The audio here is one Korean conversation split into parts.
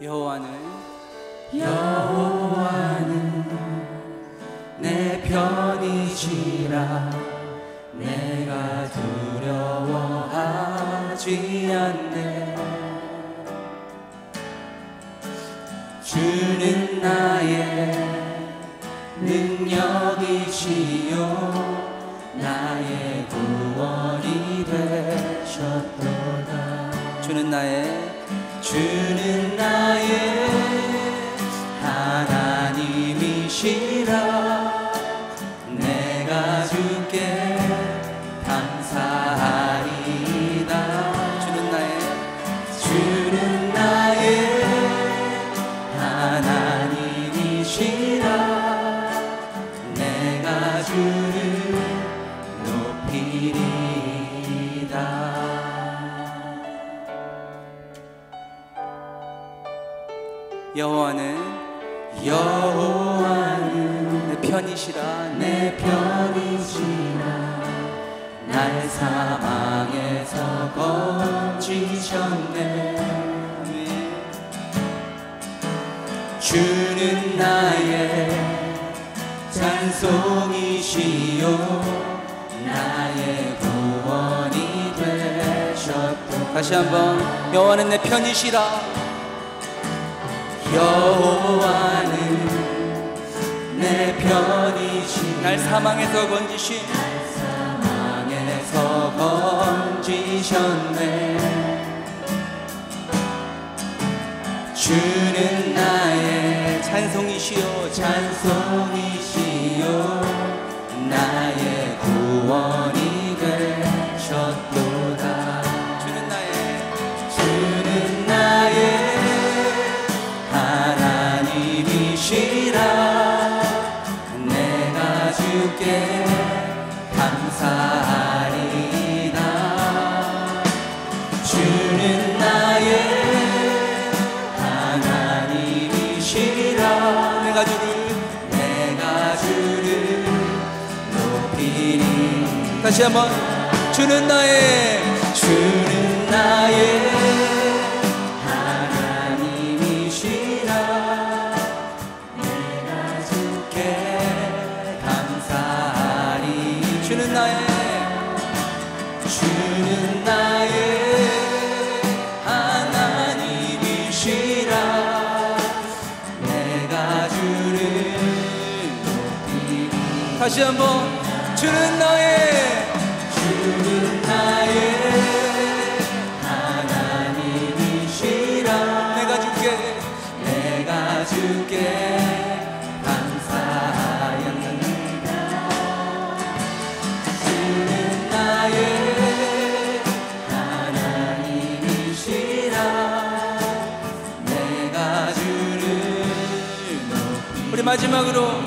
여호와는 내 편이시라 내가 두려워하지 않네. 주는 나의 능력이시요 나의 구원이 되셨도다. 주는 나의 하나님이시라 내가 주께 감사하리다. 주는 나의 하나님이시라 내가 주를 높이리다. 여호와는 내 편이시라 날 사망에서 건지셨네. 주는 나의 찬송이시요 나의 구원이 되셨도. 다시 한번 여호와는 내 편이시라. 여호와는 내 편이시라 날 사망에서 건지셨네. 주는 나의 찬송이시요 나의 구원이 되셨도다. 주는 나의 하나님이시라 내가 주께 감사하리다. 주는 나의 하나님이시라 내가 주를 높이리. 다시 한번 주는 나의 하나님이시라 내가 주께 감사하리. 주는 나의 하나님이시라 내가 주를 높이리. 다시 한번 주는 나의 하나님이시라 내가 주께 감사하였느니라. 주는 나의 하나님이시라 내가 주를 높이. 우리 마지막으로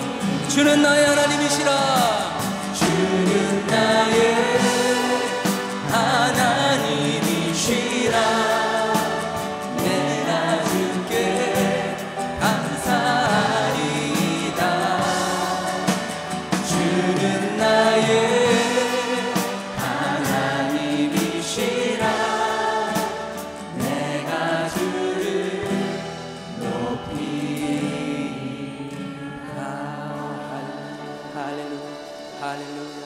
주는 나의 하나님이시라. 주는 나의 하나님이시라 내가 주께 감사하리다. 주는 나의 하나님이시라 내가 주를 높이리다. 할렐루야 할렐루야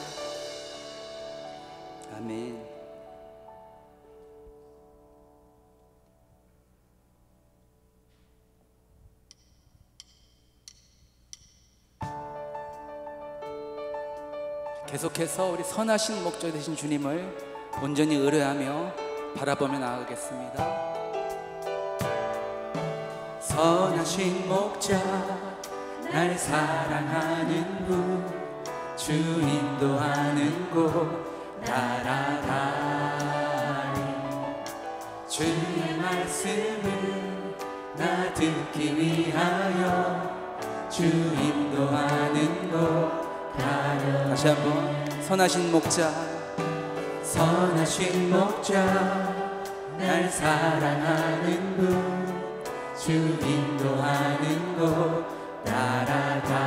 아멘. 계속해서 우리 선하신 목자 되신 주님을 온전히 의뢰하며 바라보며 나아가겠습니다. 선하신 목자 날 사랑하는 분 주 인도하는 곳 따라가리. 주의 말씀을 나 듣기 위하여 주 인도하는 곳 가려. 다시 한번 선하신 목자 날 사랑하는 분 주 인도하는 곳 따라가리.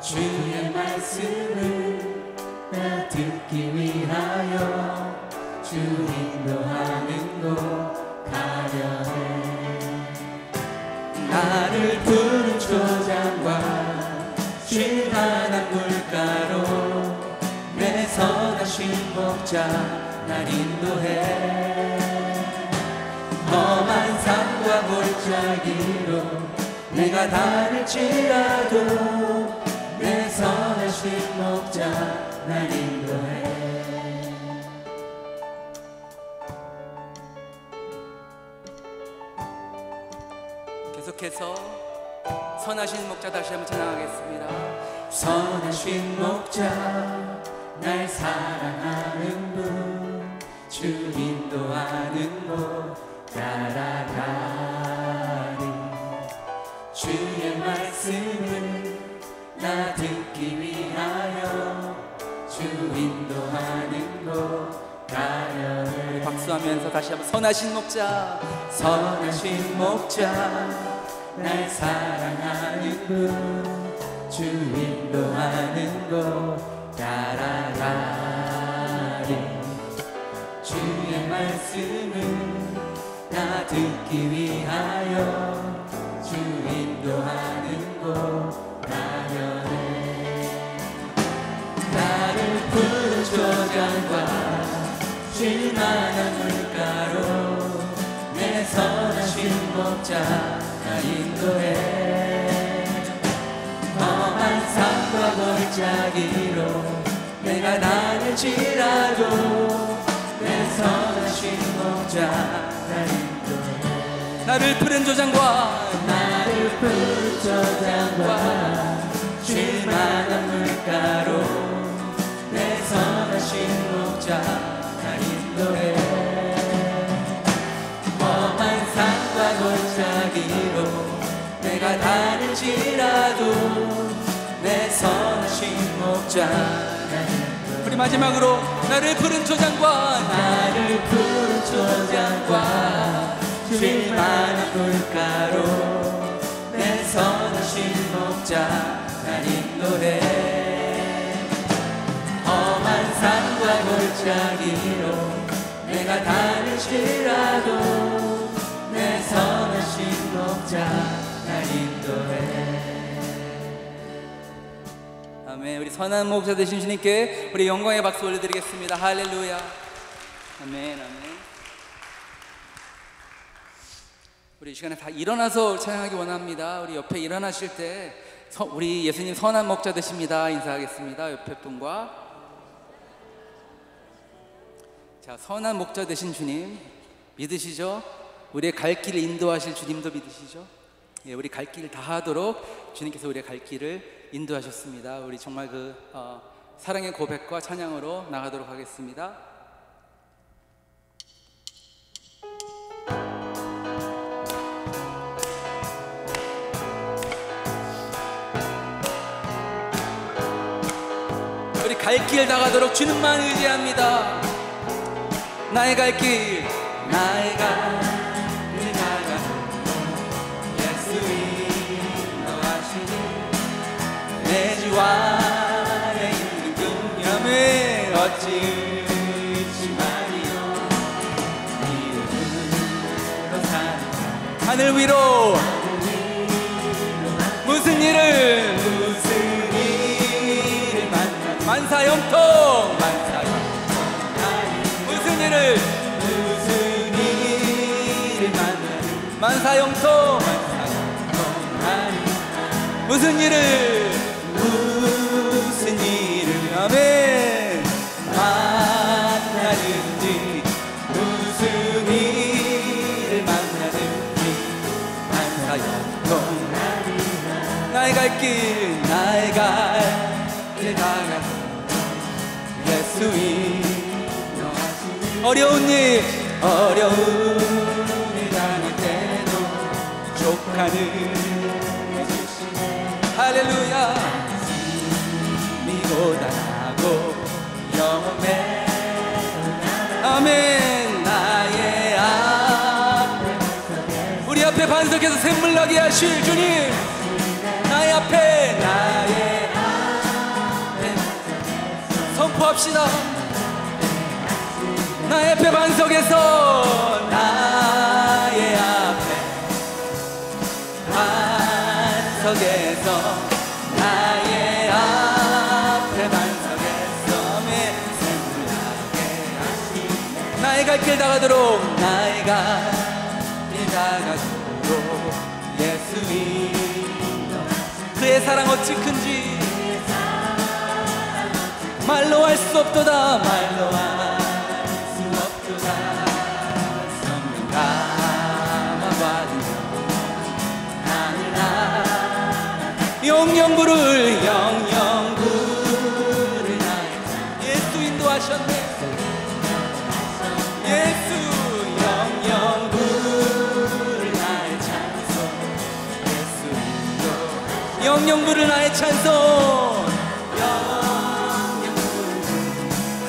주의 말씀을 나 듣기 위하여 주 인도하는 곳 가려. 선하신 목자 날 인도해. 험한 산과 골짜기로 내가 다닐지라도 내 선하신 목자 날 인도해. 계속해서 선하신 목자 다시 한번 찬양하겠습니다. 선하신 목자 날 사랑하는 분, 주 인도하는 곳 따라가리. 주의 말씀을 나 듣기 위하여 주 인도하는 곳 가려네. 박수하면서 다시 한번 선하신 목자, 선하신 목자 날 사랑하는 분, 주 인도하는 곳 따라가리. 주의 말씀을 나 듣기 위하여 주 인도하는 곳 가려네. 나를 푸른 초장과 쉴만한 물가로 내 선하신 목자 날 인도해. 험한 산과 골짜기로 내가 다닐지라도 내 선하신 목자 날 인도해. 나를 푸른 조장과 쉴만한 물가로 내 선하신 목자 날 인도해. 험한 산과 골짜기로 내가 다닐지라도 내 선하신 목자 날 인도해. 우리 마지막으로 나를 푸른 초장과 쉴만한 물가로 내 선하신 목자 날 인도해. 험한 산과 골짜기로 내가 다닐지라도 내 선하신 목자 날 인도해. 아멘. 우리 선한 목자 되신 주님께 우리 영광의 박수 올려드리겠습니다. 할렐루야. 아멘. 아멘. 우리 이 시간에 다 일어나서 찬양하기 원합니다. 우리 옆에 일어나실 때 우리 예수님 선한 목자 되십니다 인사하겠습니다. 옆에 분과. 자, 선한 목자 되신 주님 믿으시죠? 우리의 갈 길을 인도하실 주님도 믿으시죠? 예, 우리 갈 길을 다 하도록 주님께서 우리의 갈 길을 인도하셨습니다. 우리 정말 그 사랑의 고백과 찬양으로 나가도록 하겠습니다. 우리 갈 길 나가도록 주님만 의지합니다. 나의 갈 길, 나의 갈 길 나가 예수 인도하시니 내 주 안에 있는 긍휼함에 어찌 의심하리요. 믿음으로 사는 하늘 위로 무슨 일을 만사형통 무슨 일을 만사형통 무슨 일을 아멘 만나든지 무슨 일을 만나든지 만사형통 나의 갈 길 나의 갈 길 다가 어려운 일 당할 때도 족하는 할렐루야 믿고 나고 영원해 아멘. 나의 앞에 우리 앞에 반석에서 샘물 나게 하실 주님 나의 앞에 선포합시다. 나의 앞에 반석에서 나의 앞에 반석에서 나의 앞에 반석에서 샘물 나의 갈 길 다가도록 나의 갈 길 다가도록 예수 인도 그의 사랑 어찌 큰지 말로 할 수 없도다 말로 할 수 없도다 성령 감화받으며 하늘나라 영영 부를 영영 부를 나의 예수 인도하셨네 예수 영영 부를 나의 찬송 예수 인도 영영 부를 나의 찬송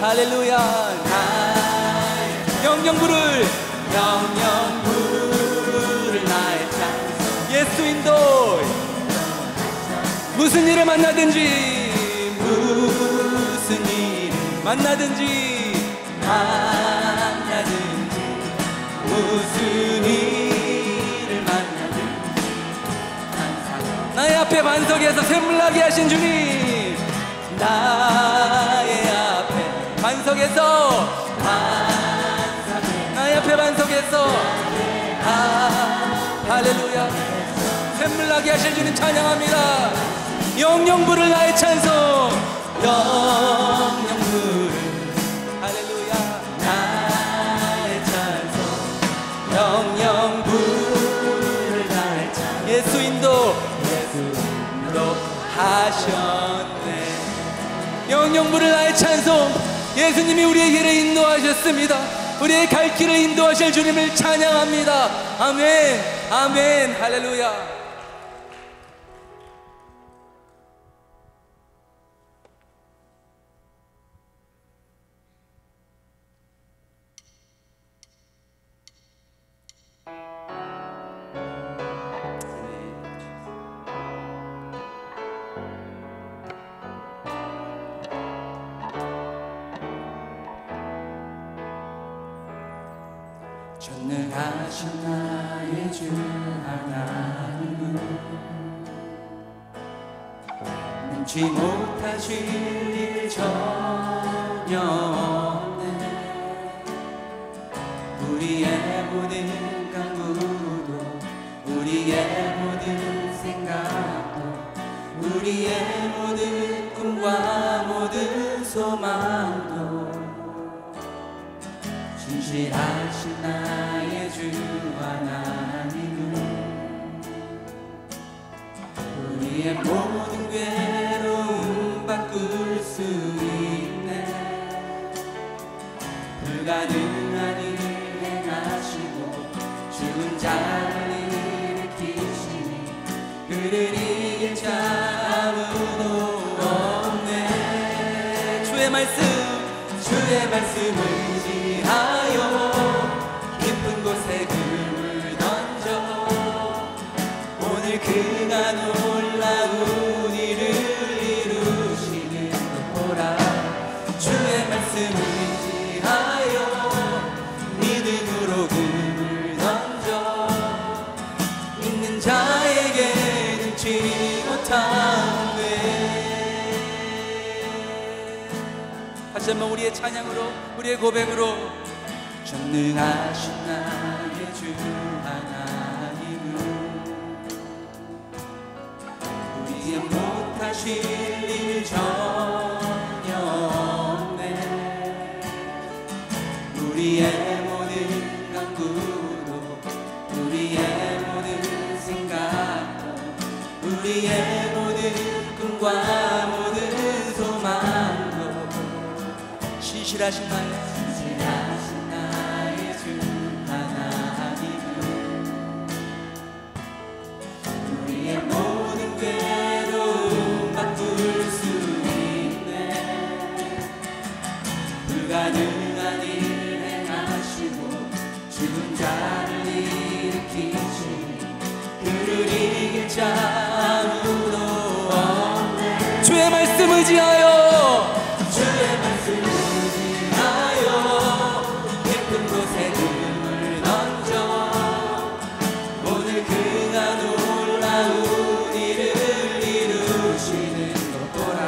할렐루야 나의 영영 부를 나의 찬송 예수 인도 무슨 일을 만나든지 무슨 일을 만나든지 무슨 일을 만나든지 나의 앞에 반석에서 샘물나게 하신 주님 나의 앞에 반석에서 나의 앞에 반석에서 할렐루야 샘물나게 하실 주님 찬양합니다 영영 부를 나의 찬송 영영 부를 할렐루야 나의 찬송 영영 부를 나의 찬송 예수 인도 하셨네 영영 부를 나의 찬송 예수님이 우리의 길을 인도하셨습니다 우리의 갈 길을 인도하실 주님을 찬양합니다 아멘 아멘 할렐루야 전능하신 나의 주 하나님은 능치 못하실 일 전혀 없네 우리의 모든 간구도 우리의 모든 생각도 우리의 모든 꿈과 모든 소망도 진실하신 나의 주 하나님은 우리의 모든 괴로움 바꿀 수 있네 불가능한 일을 행하시고 죽은 자를 일으키시니 그를 이길 자 아무도 없네 주의 말씀을 의지하여 깊은 곳에 금을 던져 오늘 그가 놀라운 일을 이루시는 것 보라 주의 말씀을 의지하여 믿음으로 금을 던져 믿는 자에게 능치 못하네 다시 한번 우리의 찬양으로 우리의 고백으로 전능하신 나의 주 하나님은 우리의 못하실 일 전혀 없네 우리의 모든 간구도 우리의 모든 생각도 우리의 모든 꿈과 모든 소망도 신실하신 나의 주 하나님은 우리의 모든 괴로움 바꿀 수 있네 불가능한 일 행하시고 죽은 자를 일으키시니 그를 이길 자 아무도 없네 주의 말씀 의지하여 깊은 곳에 금을 던져 오늘 그가 놀라운 일을 이루시는 것 보라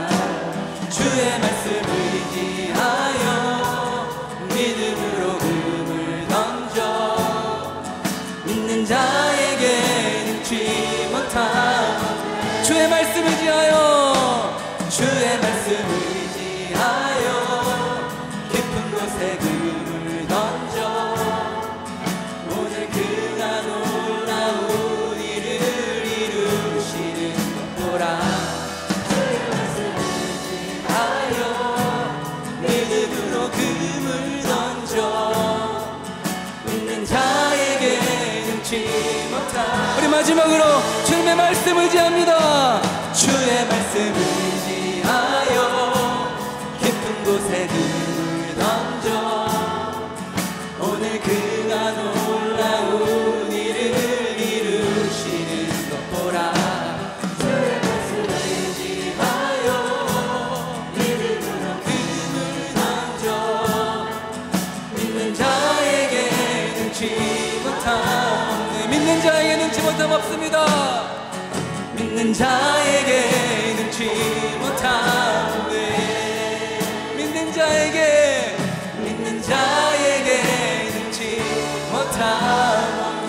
주의 말씀을 의지하여 마지막으로 주님의 말씀 의지합니다. 주의 말씀 의지하여 깊은 곳에 눈을 던져 오늘 그가 놀라운 일을 이루시는 것 보라. 주의 말씀 의지하여 믿음으로 눈을 던져 믿는 자에게 능치 못함, 믿는 자에게 능치 못함 없습니다. 믿는 자에게 능치 못함, 믿는 자에게 능치 못함,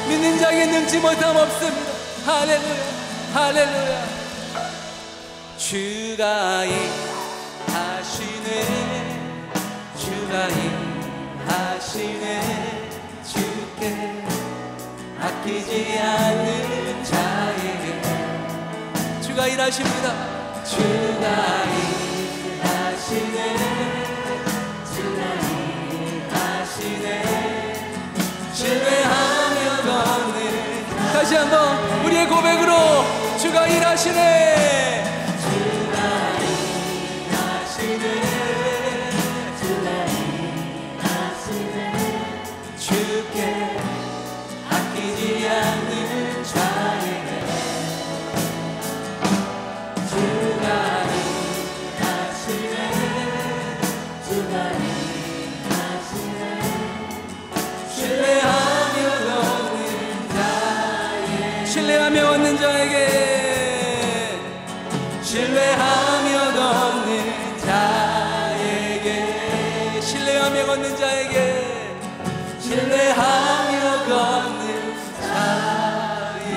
믿는 자에게 능치 못함 없습니다. 할렐루야, 할렐루야. 주가 일하시네, 주가 일하시네. 주께 아끼지 않는 자에게 주가 일하십니다. 주가 일하시네, 주가 일하시네. 신뢰하며 걷는, 다시 한번 우리의 고백으로 주가 일하시네, 주가 일하시네, 주가 일하시네. 주께 아끼지 않는 자에게 주가 일하시네, 주가 일하시네. 신뢰하며 걷는 자에게, 신뢰하며 걷는 자에게, 신뢰하며 걷는 자에게, 신뢰하며 걷는 자에게, 신뢰하며 걷는 자에게.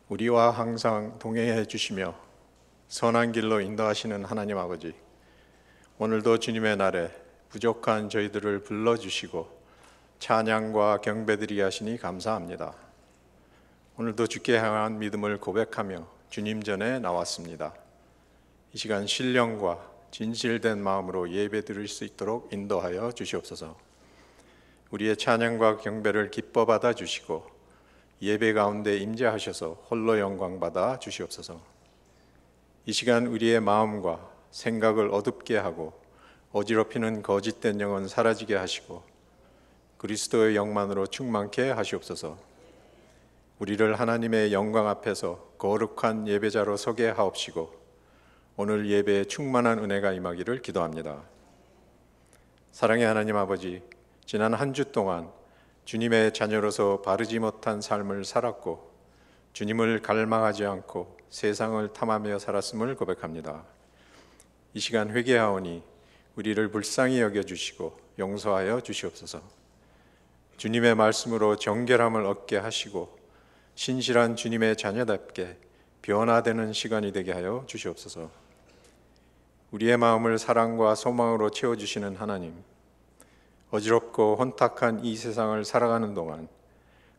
우리와 항상 동행해 주시며 선한 길로 인도하시는 하나님 아버지, 오늘도 주님의 날에 부족한 저희들을 불러주시고 찬양과 경배드리게 하시니 감사합니다. 오늘도 주께 향한 믿음을 고백하며 주님 전에 나왔습니다. 이 시간 신령과 진실된 마음으로 예배 드릴 수 있도록 인도하여 주시옵소서. 우리의 찬양과 경배를 기뻐 받아 주시고 예배 가운데 임재하셔서 홀로 영광 받아 주시옵소서. 이 시간 우리의 마음과 생각을 어둡게 하고 어지럽히는 거짓된 영은 사라지게 하시고 그리스도의 영만으로 충만케 하시옵소서. 우리를 하나님의 영광 앞에서 거룩한 예배자로 서게 하옵시고 오늘 예배에 충만한 은혜가 임하기를 기도합니다. 사랑의 하나님 아버지, 지난 한 주 동안 주님의 자녀로서 바르지 못한 삶을 살았고 주님을 갈망하지 않고 세상을 탐하며 살았음을 고백합니다. 이 시간 회개하오니 우리를 불쌍히 여겨주시고 용서하여 주시옵소서. 주님의 말씀으로 정결함을 얻게 하시고 신실한 주님의 자녀답게 변화되는 시간이 되게 하여 주시옵소서. 우리의 마음을 사랑과 소망으로 채워주시는 하나님, 어지럽고 혼탁한 이 세상을 살아가는 동안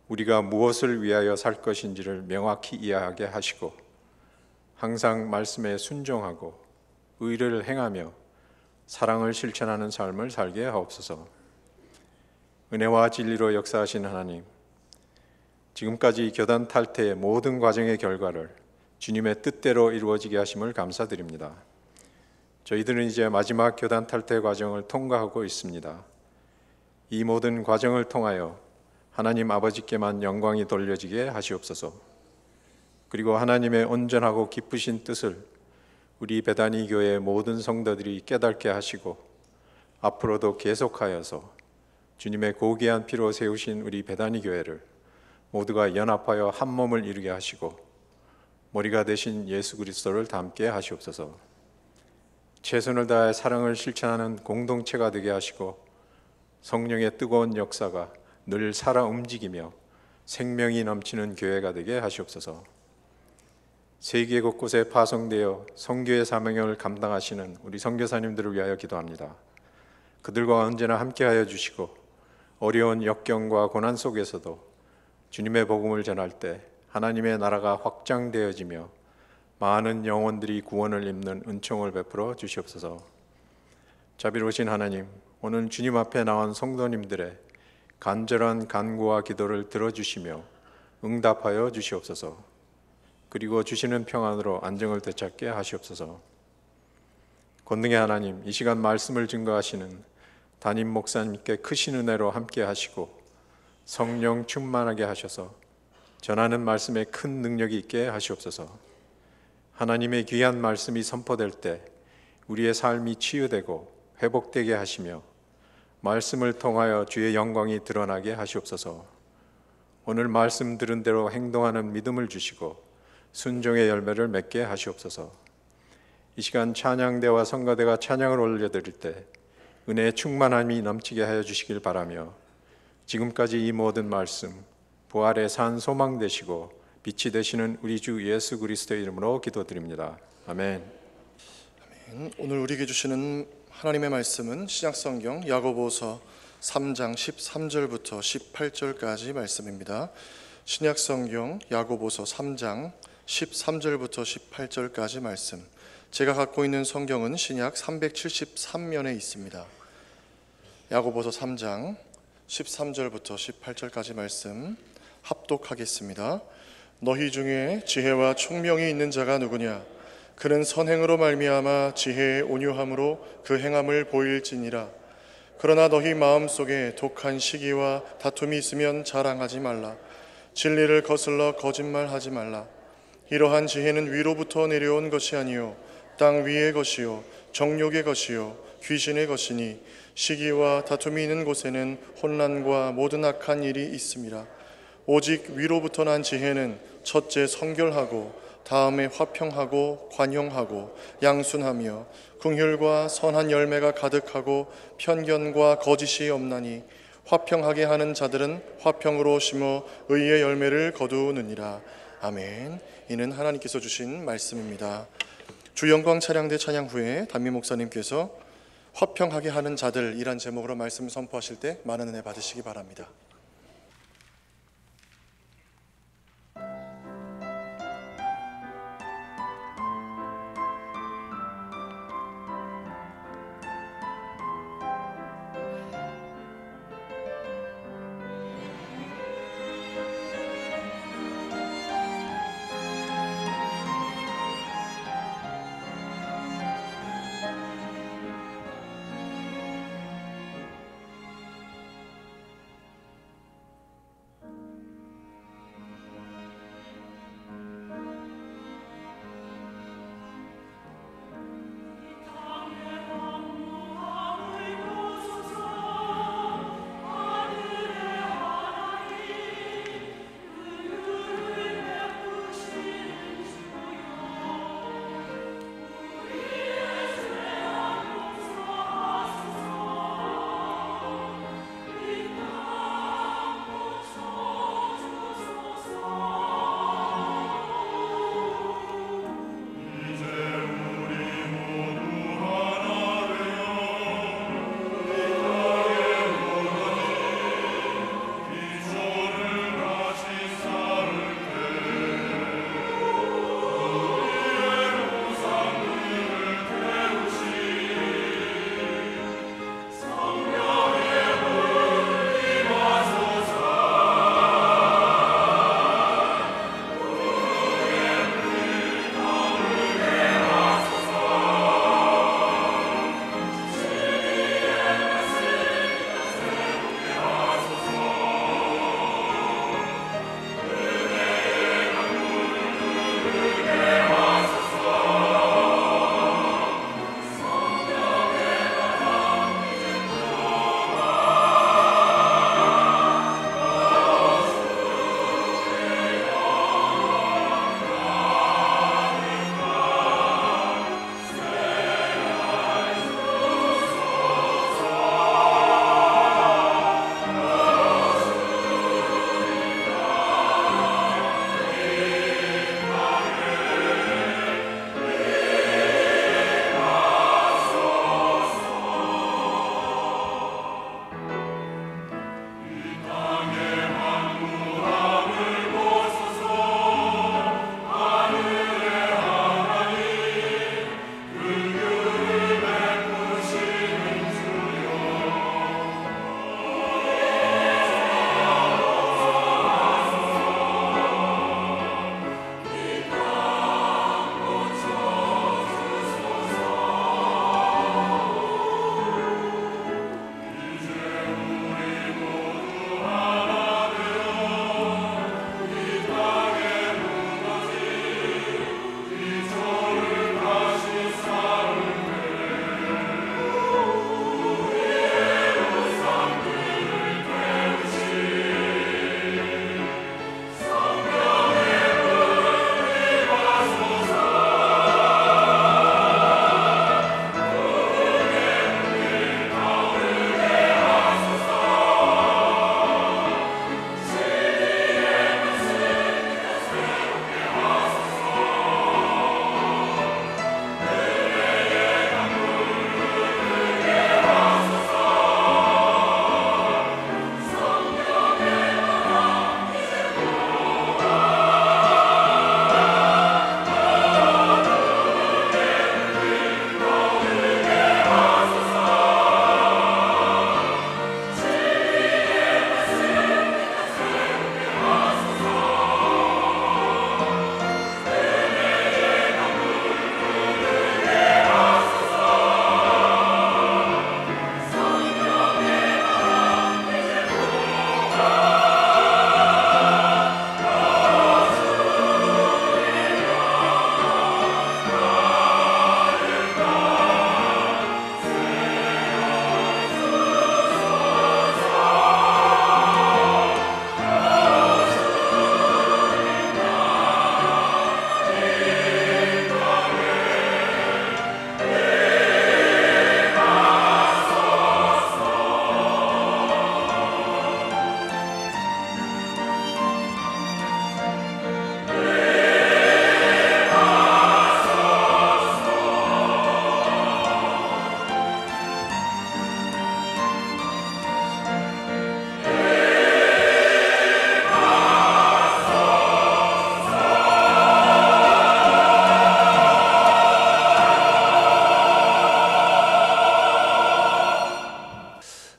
우리가 무엇을 위하여 살 것인지를 명확히 이해하게 하시고 항상 말씀에 순종하고 의를 행하며 사랑을 실천하는 삶을 살게 하옵소서. 은혜와 진리로 역사하신 하나님, 지금까지 교단 탈퇴의 모든 과정의 결과를 주님의 뜻대로 이루어지게 하심을 감사드립니다. 저희들은 이제 마지막 교단 탈퇴 과정을 통과하고 있습니다. 이 모든 과정을 통하여 하나님 아버지께만 영광이 돌려지게 하시옵소서. 그리고 하나님의 온전하고 기쁘신 뜻을 우리 베다니 교회의 모든 성도들이 깨닫게 하시고 앞으로도 계속하여서 주님의 고귀한 피로 세우신 우리 베다니 교회를 모두가 연합하여 한 몸을 이루게 하시고 머리가 되신 예수 그리스도를 닮게 하시옵소서. 최선을 다해 사랑을 실천하는 공동체가 되게 하시고 성령의 뜨거운 역사가 늘 살아 움직이며 생명이 넘치는 교회가 되게 하시옵소서. 세계 곳곳에 파송되어 선교의 사명을 감당하시는 우리 선교사님들을 위하여 기도합니다. 그들과 언제나 함께하여 주시고 어려운 역경과 고난 속에서도 주님의 복음을 전할 때 하나님의 나라가 확장되어지며 많은 영혼들이 구원을 입는 은총을 베풀어 주시옵소서. 자비로우신 하나님, 오늘 주님 앞에 나온 성도님들의 간절한 간구와 기도를 들어주시며 응답하여 주시옵소서. 그리고 주시는 평안으로 안정을 되찾게 하시옵소서. 권능의 하나님, 이 시간 말씀을 증거하시는 담임 목사님께 크신 은혜로 함께 하시고 성령 충만하게 하셔서 전하는 말씀에 큰 능력이 있게 하시옵소서. 하나님의 귀한 말씀이 선포될 때 우리의 삶이 치유되고 회복되게 하시며 말씀을 통하여 주의 영광이 드러나게 하시옵소서. 오늘 말씀 들은 대로 행동하는 믿음을 주시고 순종의 열매를 맺게 하시옵소서. 이 시간 찬양대와 성가대가 찬양을 올려드릴 때 은혜의 충만함이 넘치게 하여 주시길 바라며 지금까지 이 모든 말씀 부활의 산 소망 되시고 빛이 되시는 우리 주 예수 그리스도의 이름으로 기도드립니다. 아멘. 오늘 우리에게 주시는 하나님의 말씀은 신약성경 야고보서 3장 13절부터 18절까지 말씀입니다. 신약성경 야고보서 3장 13절부터 18절까지 말씀. 제가 갖고 있는 성경은 신약 373면에 있습니다. 야고보서 3장 13절부터 18절까지 말씀 합독하겠습니다. 너희 중에 지혜와 총명이 있는 자가 누구냐? 그는 선행으로 말미암아 지혜의 온유함으로 그 행함을 보일지니라. 그러나 너희 마음속에 독한 시기와 다툼이 있으면 자랑하지 말라. 진리를 거슬러 거짓말하지 말라. 이러한 지혜는 위로부터 내려온 것이 아니요 땅 위의 것이요 정욕의 것이요 귀신의 것이니 시기와 다툼이 있는 곳에는 혼란과 모든 악한 일이 있음이라. 오직 위로부터 난 지혜는 첫째 성결하고 다음에 화평하고 관용하고 양순하며 긍휼과 선한 열매가 가득하고 편견과 거짓이 없나니 화평하게 하는 자들은 화평으로 심어 의의 열매를 거두느니라. 아멘. 이는 하나님께서 주신 말씀입니다. 주 영광 찬양대 찬양 후에 담임 목사님께서 화평하게 하는 자들이란 제목으로 말씀 선포하실 때 많은 은혜 받으시기 바랍니다.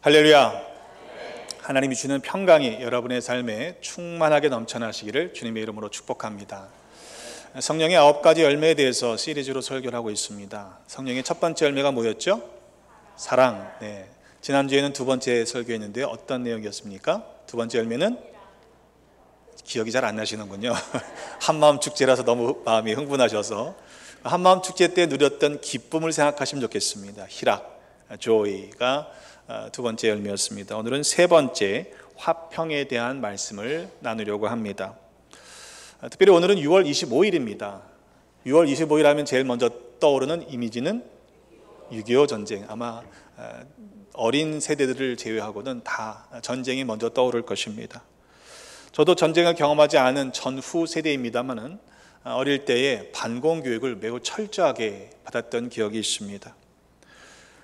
할렐루야. 하나님이 주는 평강이 여러분의 삶에 충만하게 넘쳐나시기를 주님의 이름으로 축복합니다. 성령의 9가지 열매에 대해서 시리즈로 설교를 하고 있습니다. 성령의 첫 번째 열매가 뭐였죠? 사랑. 네. 지난주에는 두 번째 설교했는데 어떤 내용이었습니까? 두 번째 열매는 기억이 잘 안 나시는군요. 한마음 축제라서 너무 마음이 흥분하셔서 한마음 축제 때 누렸던 기쁨을 생각하시면 좋겠습니다. 희락, 조이가 두 번째 열매였습니다. 오늘은 세 번째 화평에 대한 말씀을 나누려고 합니다. 특별히 오늘은 6월 25일입니다. 6월 25일 하면 제일 먼저 떠오르는 이미지는 6.25 전쟁. 아마 어린 세대들을 제외하고는 다 전쟁이 먼저 떠오를 것입니다. 저도 전쟁을 경험하지 않은 전후 세대입니다만은 어릴 때에 반공 교육을 매우 철저하게 받았던 기억이 있습니다.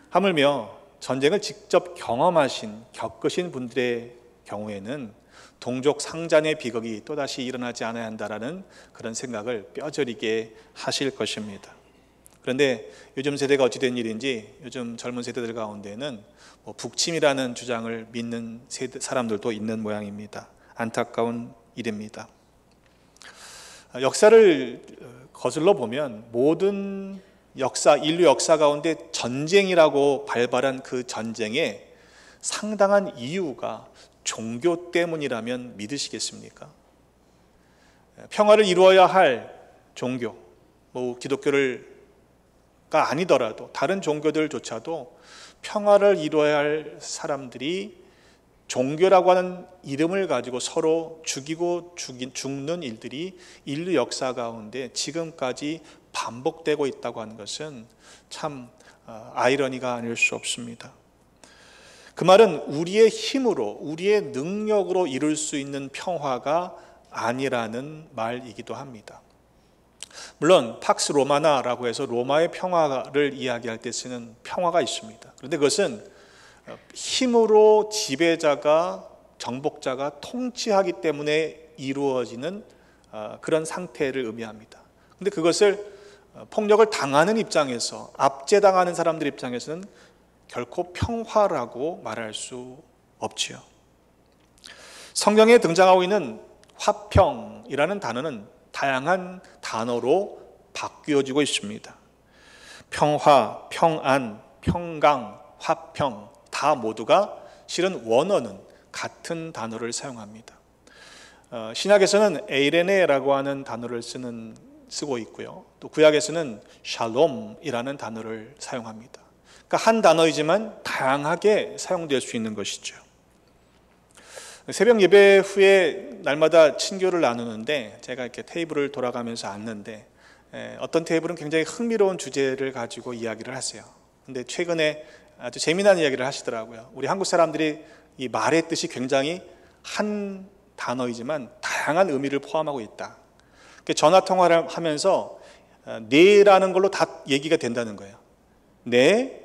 하물며 전쟁을 직접 겪으신 분들의 경우에는 동족 상잔의 비극이 또다시 일어나지 않아야 한다라는 그런 생각을 뼈저리게 하실 것입니다. 그런데 요즘 세대가 어찌 된 일인지 요즘 젊은 세대들 가운데는 북침이라는 주장을 믿는 사람들도 있는 모양입니다. 안타까운 일입니다. 역사를 거슬러 보면 모든 인류 역사 가운데 전쟁이라고 발발한 그 전쟁에 상당한 이유가 종교 때문이라면 믿으시겠습니까? 평화를 이루어야 할 종교, 기독교가 아니더라도 다른 종교들조차도 평화를 이루어야 할 사람들이 종교라고 하는 이름을 가지고 서로 죽이고 죽는 일들이 인류 역사 가운데 지금까지 반복되고 있다고 하는 것은 참 아이러니가 아닐 수 없습니다. 그 말은 우리의 힘으로, 우리의 능력으로 이룰 수 있는 평화가 아니라는 말이기도 합니다. 물론 팍스 로마나라고 해서 로마의 평화를 이야기할 때 쓰는 평화가 있습니다. 그런데 그것은 힘으로 지배자가, 정복자가 통치하기 때문에 이루어지는 그런 상태를 의미합니다. 그런데 그것을 폭력을 당하는 입장에서, 압제당하는 사람들 입장에서는 결코 평화라고 말할 수 없지요. 성경에 등장하고 있는 화평이라는 단어는 다양한 단어로 바뀌어지고 있습니다. 평화, 평안, 평강, 화평 다 모두가 실은 원어는 같은 단어를 사용합니다. 신약에서는 에이레네라고 하는 단어를 쓰고 있고요. 또 구약에서는 샬롬이라는 단어를 사용합니다. 그러니까 한 단어이지만 다양하게 사용될 수 있는 것이죠. 새벽 예배 후에 날마다 친교를 나누는데 제가 이렇게 테이블을 돌아가면서 앉는데 어떤 테이블은 굉장히 흥미로운 주제를 가지고 이야기를 하세요. 근데 최근에 아주 재미난 이야기를 하시더라고요. 우리 한국 사람들이 이 말의 뜻이 굉장히 한 단어이지만 다양한 의미를 포함하고 있다. 전화 통화를 하면서 네라는 걸로 다 얘기가 된다는 거예요. 네,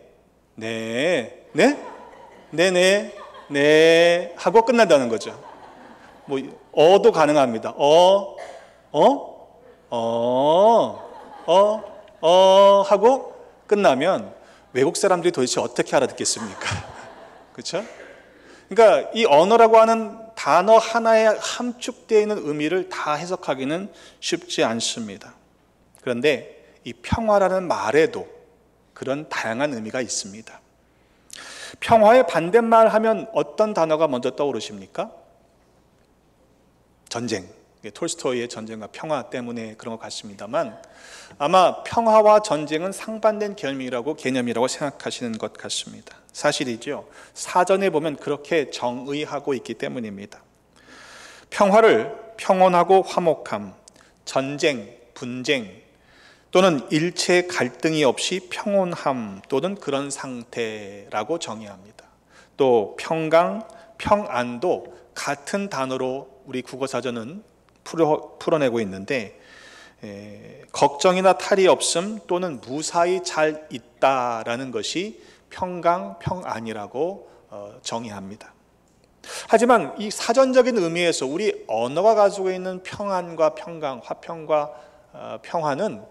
네, 네, 네, 네, 네 하고 끝난다는 거죠. 어도 가능합니다. 하고 끝나면 외국 사람들이 도대체 어떻게 알아듣겠습니까? 그렇죠? 그러니까 이 언어라고 하는 단어 하나에 함축되어 있는 의미를 다 해석하기는 쉽지 않습니다. 그런데 이 평화라는 말에도 그런 다양한 의미가 있습니다. 평화의 반대말 하면 어떤 단어가 먼저 떠오르십니까? 전쟁. 톨스토이의 전쟁과 평화 때문에 그런 것 같습니다만 아마 평화와 전쟁은 상반된 개념이라고 생각하시는 것 같습니다. 사실이죠. 사전에 보면 그렇게 정의하고 있기 때문입니다. 평화를 평온하고 화목함, 전쟁, 분쟁 또는 일체 갈등이 없이 평온함 또는 그런 상태라고 정의합니다. 또 평강, 평안도 같은 단어로 우리 국어사전은 풀어내고 있는데 걱정이나 탈이 없음 또는 무사히 잘 있다라는 것이 평강, 평안이라고 정의합니다. 하지만 이 사전적인 의미에서 우리 언어가 가지고 있는 평안과 평강, 화평과 평화는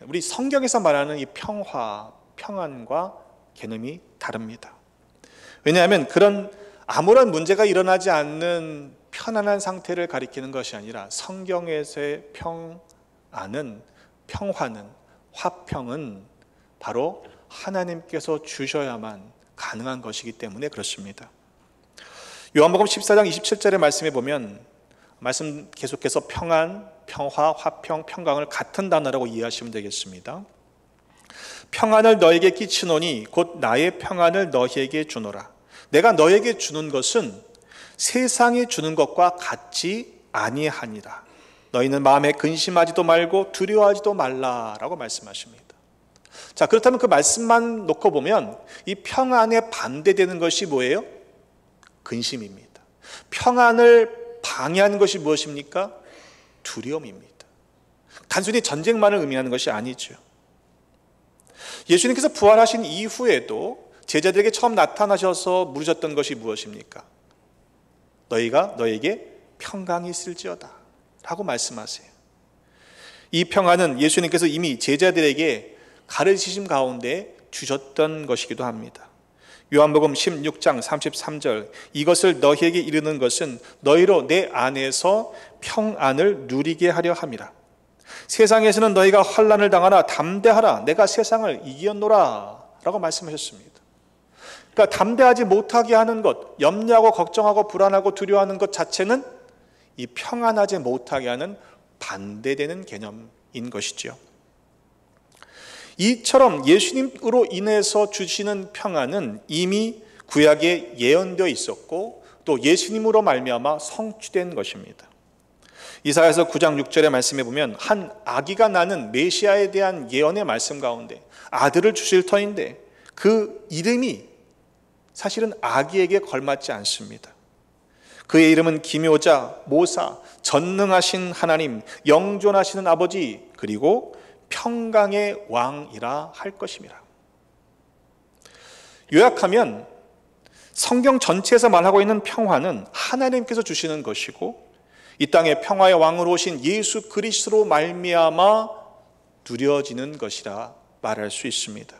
우리 성경에서 말하는 이 평화, 평안과 개념이 다릅니다. 왜냐하면 그런 아무런 문제가 일어나지 않는 편안한 상태를 가리키는 것이 아니라 성경에서의 평안은, 평화는, 화평은 바로 하나님께서 주셔야만 가능한 것이기 때문에 그렇습니다. 요한복음 14장 27절의 말씀에 보면 말씀 계속해서 평안, 평화, 화평, 평강을 같은 단어라고 이해하시면 되겠습니다. 평안을 너에게 끼치노니 곧 나의 평안을 너희에게 주노라. 내가 너에게 주는 것은 세상이 주는 것과 같지 아니하니라. 너희는 마음에 근심하지도 말고 두려워하지도 말라라고 말씀하십니다. 자, 그렇다면 그 말씀만 놓고 보면 이 평안에 반대되는 것이 뭐예요? 근심입니다. 평안을 방해하는 것이 무엇입니까? 두려움입니다. 단순히 전쟁만을 의미하는 것이 아니죠. 예수님께서 부활하신 이후에도 제자들에게 처음 나타나셔서 물으셨던 것이 무엇입니까? 너희가 너에게 평강이 있을지어다 라고 말씀하세요. 이 평안은 예수님께서 이미 제자들에게 가르치심 가운데 주셨던 것이기도 합니다. 요한복음 16장 33절, 이것을 너희에게 이르는 것은 너희로 내 안에서 평안을 누리게 하려 함이라. 세상에서는 너희가 환난을 당하나 담대하라, 내가 세상을 이겼노라 라고 말씀하셨습니다. 그러니까 담대하지 못하게 하는 것, 염려하고 걱정하고 불안하고 두려워하는 것 자체는 이 평안하지 못하게 하는 반대되는 개념인 것이죠. 이처럼 예수님으로 인해서 주시는 평안은 이미 구약에 예언되어 있었고 또 예수님으로 말미암아 성취된 것입니다. 이사야서 9장 6절의 말씀에 보면 한 아기가 나는 메시아에 대한 예언의 말씀 가운데 아들을 주실 터인데 그 이름이 사실은 아기에게 걸맞지 않습니다. 그의 이름은 기묘자, 모사, 전능하신 하나님, 영존하시는 아버지, 그리고 평강의 왕이라 할 것입니다. 요약하면 성경 전체에서 말하고 있는 평화는 하나님께서 주시는 것이고 이 땅에 평화의 왕으로 오신 예수 그리스도로 말미암아 누려지는 것이라 말할 수 있습니다.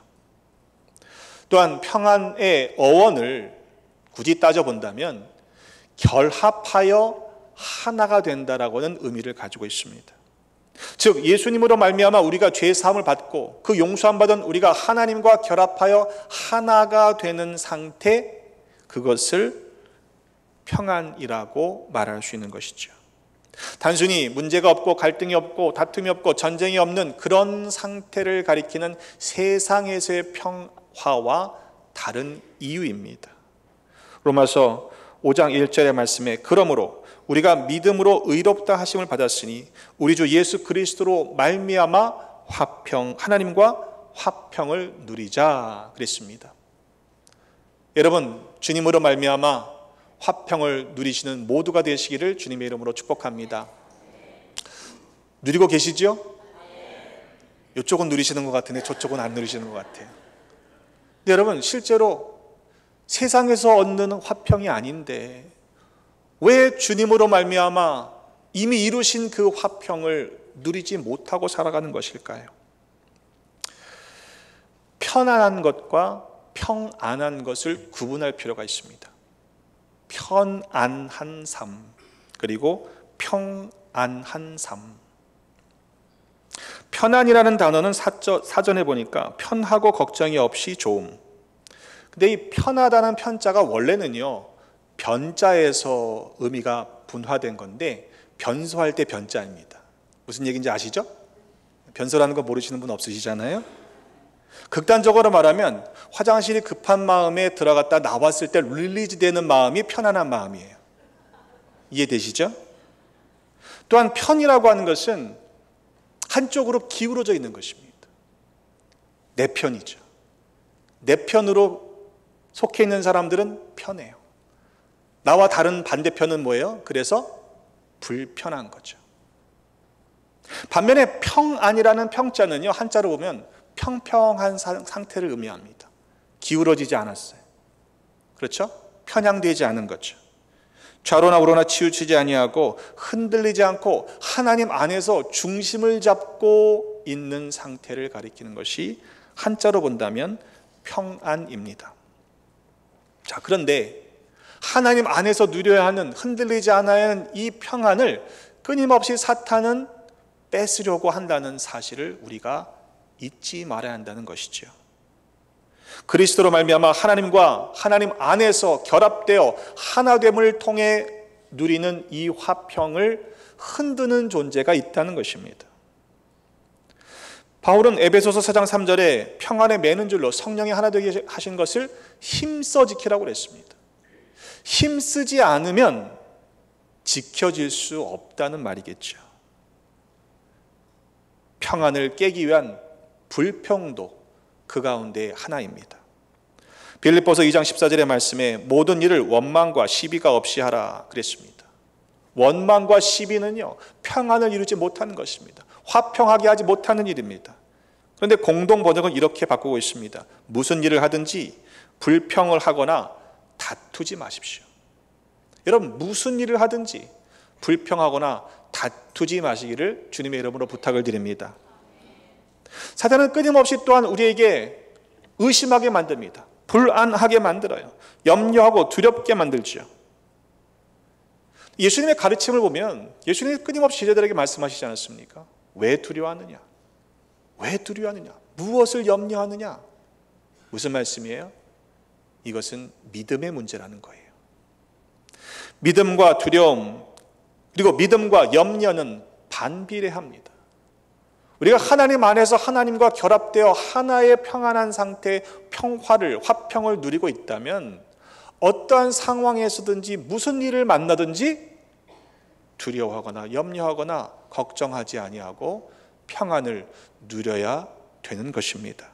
또한 평안의 어원을 굳이 따져본다면 결합하여 하나가 된다라고는 의미를 가지고 있습니다. 즉 예수님으로 말미암아 우리가 죄 사함을 받고 그 용서함 받은 우리가 하나님과 결합하여 하나가 되는 상태, 그것을 평안이라고 말할 수 있는 것이죠. 단순히 문제가 없고 갈등이 없고 다툼이 없고 전쟁이 없는 그런 상태를 가리키는 세상에서의 평화와 다른 이유입니다. 로마서 5장 1절의 말씀에 그러므로 우리가 믿음으로 의롭다 하심을 받았으니 우리 주 예수 그리스도로 말미암아 하나님과 화평을 누리자 그랬습니다. 여러분, 주님으로 말미암아 화평을 누리시는 모두가 되시기를 주님의 이름으로 축복합니다. 누리고 계시죠? 이쪽은 누리시는 것 같은데 저쪽은 안 누리시는 것 같아요. 근데 여러분, 실제로 세상에서 얻는 화평이 아닌데 왜 주님으로 말미암아 이미 이루신 그 화평을 누리지 못하고 살아가는 것일까요? 편안한 것과 평안한 것을 구분할 필요가 있습니다. 편안한 삶, 그리고 평안한 삶. 편안이라는 단어는 사전에 보니까 편하고 걱정이 없이 좋음. 근데 이 편하다는 편자가 원래는요, 변자에서 의미가 분화된 건데 변소할 때 변자입니다. 무슨 얘기인지 아시죠? 변소라는 거 모르시는 분 없으시잖아요. 극단적으로 말하면 화장실이 급한 마음에 들어갔다 나왔을 때 릴리즈 되는 마음이 편안한 마음이에요. 이해되시죠? 또한 편이라고 하는 것은 한쪽으로 기울어져 있는 것입니다. 내 편이죠. 내 편으로 속해 있는 사람들은 편해요. 나와 다른 반대편은 뭐예요? 그래서 불편한 거죠. 반면에 평안이라는 평자는요, 한자로 보면 평평한 상태를 의미합니다. 기울어지지 않았어요. 그렇죠? 편향되지 않은 거죠. 좌로나 우로나 치우치지 아니하고 흔들리지 않고 하나님 안에서 중심을 잡고 있는 상태를 가리키는 것이 한자로 본다면 평안입니다. 자, 그런데 하나님 안에서 누려야 하는, 흔들리지 않아야 하는 이 평안을 끊임없이 사탄은 뺏으려고 한다는 사실을 우리가 잊지 말아야 한다는 것이죠. 그리스도로 말미암아 하나님과 하나님 안에서 결합되어 하나됨을 통해 누리는 이 화평을 흔드는 존재가 있다는 것입니다. 바울은 에베소서 4장 3절에 평안에 매는 줄로 성령이 하나 되게 하신 것을 힘써 지키라고 그랬습니다. 힘쓰지 않으면 지켜질 수 없다는 말이겠죠. 평안을 깨기 위한 불평도 그 가운데 하나입니다. 빌립보서 2장 14절의 말씀에 모든 일을 원망과 시비가 없이 하라 그랬습니다. 원망과 시비는요, 평안을 이루지 못하는 것입니다. 화평하게 하지 못하는 일입니다. 그런데 공동 번역은 이렇게 바꾸고 있습니다. 무슨 일을 하든지 불평을 하거나 다투지 마십시오. 여러분, 무슨 일을 하든지 불평하거나 다투지 마시기를 주님의 이름으로 부탁을 드립니다. 사탄은 끊임없이 또한 우리에게 의심하게 만듭니다. 불안하게 만들어요. 염려하고 두렵게 만들죠. 예수님의 가르침을 보면 예수님이 끊임없이 제자들에게 말씀하시지 않았습니까? 왜 두려워하느냐? 왜 두려워하느냐? 무엇을 염려하느냐? 무슨 말씀이에요? 이것은 믿음의 문제라는 거예요. 믿음과 두려움, 그리고 믿음과 염려는 반비례합니다. 우리가 하나님 안에서 하나님과 결합되어 하나의 평안한 상태의 평화를, 화평을 누리고 있다면 어떠한 상황에서든지 무슨 일을 만나든지 두려워하거나 염려하거나 걱정하지 아니하고 평안을 누려야 되는 것입니다.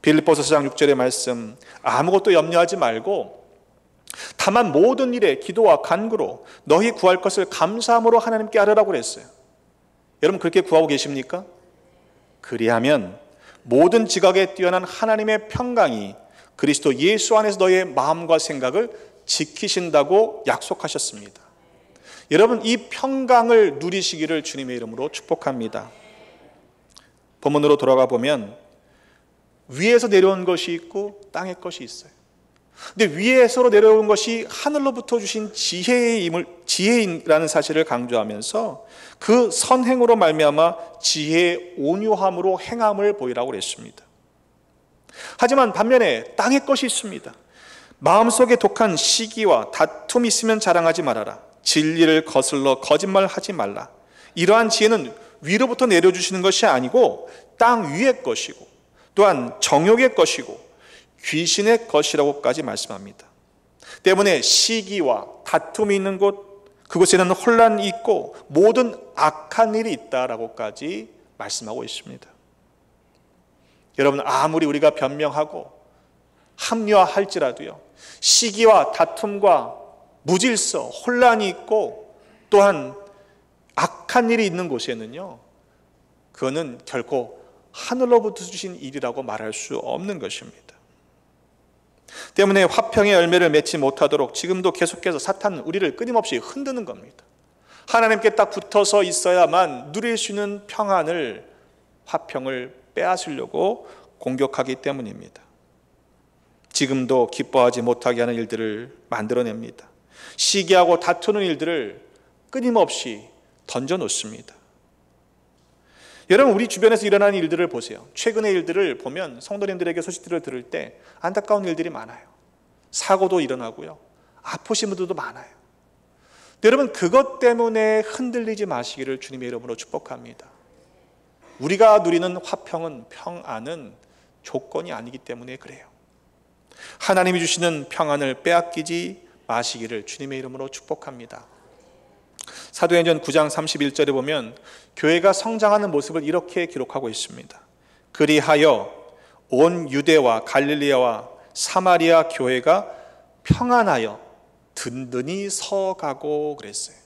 빌립보서 4장 6절의 말씀, 아무것도 염려하지 말고 다만 모든 일에 기도와 간구로 너희 구할 것을 감사함으로 하나님께 아뢰라고 그랬어요. 여러분, 그렇게 구하고 계십니까? 그리하면 모든 지각에 뛰어난 하나님의 평강이 그리스도 예수 안에서 너의 마음과 생각을 지키신다고 약속하셨습니다. 여러분, 이 평강을 누리시기를 주님의 이름으로 축복합니다. 본문으로 돌아가 보면 위에서 내려온 것이 있고 땅의 것이 있어요. 근데 위에서로 내려온 것이 하늘로부터 주신 지혜인이라는 사실을 강조하면서 그 선행으로 말미암아 지혜의 온유함으로 행함을 보이라고 그랬습니다. 하지만 반면에 땅의 것이 있습니다. 마음속에 독한 시기와 다툼이 있으면 자랑하지 말아라. 진리를 거슬러 거짓말하지 말라. 이러한 지혜는 위로부터 내려주시는 것이 아니고 땅 위의 것이고 또한 정욕의 것이고 귀신의 것이라고까지 말씀합니다. 때문에 시기와 다툼이 있는 곳, 그곳에는 혼란이 있고 모든 악한 일이 있다라고까지 말씀하고 있습니다. 여러분, 아무리 우리가 변명하고 합리화할지라도요, 시기와 다툼과 무질서, 혼란이 있고 또한 악한 일이 있는 곳에는요, 그거는 결코 하늘로부터 주신 일이라고 말할 수 없는 것입니다. 때문에 화평의 열매를 맺지 못하도록 지금도 계속해서 사탄은 우리를 끊임없이 흔드는 겁니다. 하나님께 딱 붙어서 있어야만 누릴 수 있는 평안을, 화평을 빼앗으려고 공격하기 때문입니다. 지금도 기뻐하지 못하게 하는 일들을 만들어냅니다. 시기하고 다투는 일들을 끊임없이 던져놓습니다. 여러분, 우리 주변에서 일어나는 일들을 보세요. 최근의 일들을 보면 성도님들에게 소식들을 들을 때 안타까운 일들이 많아요. 사고도 일어나고요, 아프신 분들도 많아요. 여러분, 그것 때문에 흔들리지 마시기를 주님의 이름으로 축복합니다. 우리가 누리는 화평은, 평안은 조건이 아니기 때문에 그래요. 하나님이 주시는 평안을 빼앗기지 마시기를 주님의 이름으로 축복합니다. 사도행전 9장 31절에 보면 교회가 성장하는 모습을 이렇게 기록하고 있습니다. 그리하여 온 유대와 갈릴리아와 사마리아 교회가 평안하여 든든히 서가고 그랬어요.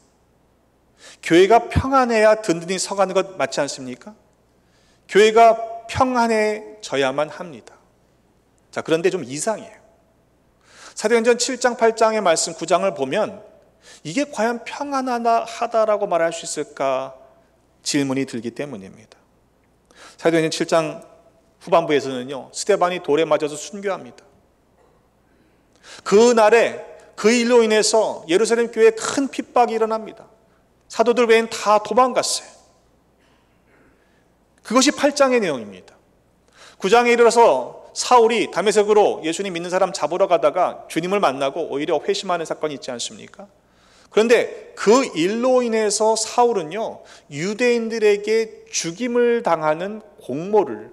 교회가 평안해야 든든히 서가는 것 맞지 않습니까? 교회가 평안해져야만 합니다. 자, 그런데 좀 이상해요. 사도행전 7장 8장의 말씀 9장을 보면 이게 과연 평안하다라고 말할 수 있을까 질문이 들기 때문입니다. 사도행전 7장 후반부에서는요, 스데반이 돌에 맞아서 순교합니다. 그날에 그 일로 인해서 예루살렘 교회에 큰 핍박이 일어납니다. 사도들 외엔 다 도망갔어요. 그것이 8장의 내용입니다. 9장에 이르러서 사울이 다메섹으로 예수님 믿는 사람 잡으러 가다가 주님을 만나고 오히려 회심하는 사건이 있지 않습니까? 그런데 그 일로 인해서 사울은요, 유대인들에게 죽임을 당하는 공모를